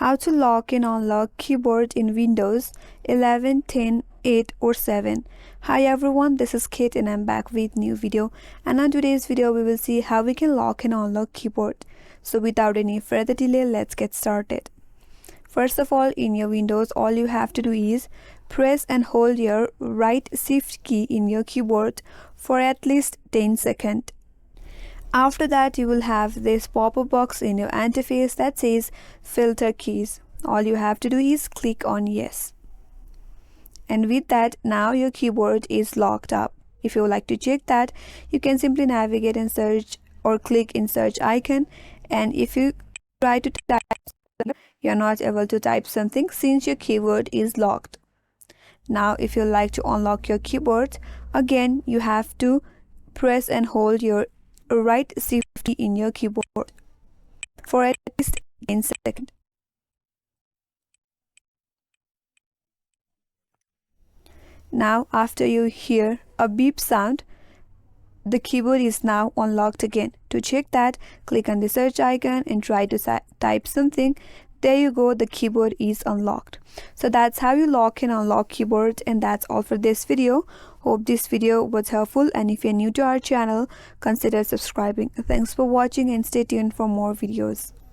How to lock and unlock keyboard in Windows 11, 10, 8 or 7. Hi everyone, this is Kate and I'm back with new video, and on today's video we will see how we can lock and unlock keyboard. So without any further delay, let's get started. First of all, in your Windows, all you have to do is press and hold your right shift key in your keyboard for at least 10 seconds. After that, you will have this pop-up box in your interface that says filter keys. All you have to do is click on yes. And with that, now your keyboard is locked up. If you would like to check that, you can simply navigate and search or click in search icon, and if you try to type, you're not able to type something since your keyboard is locked. Now if you like to unlock your keyboard, again you have to press and hold your right shift key in your keyboard for at least 10 seconds. Now after you hear a beep sound, the keyboard is now unlocked again. To check that, click on the search icon and try to type something. There you go, the keyboard is unlocked. So that's how you lock and unlock keyboard, and that's all for this video. Hope this video was helpful, and if you're new to our channel, consider subscribing. Thanks for watching and stay tuned for more videos.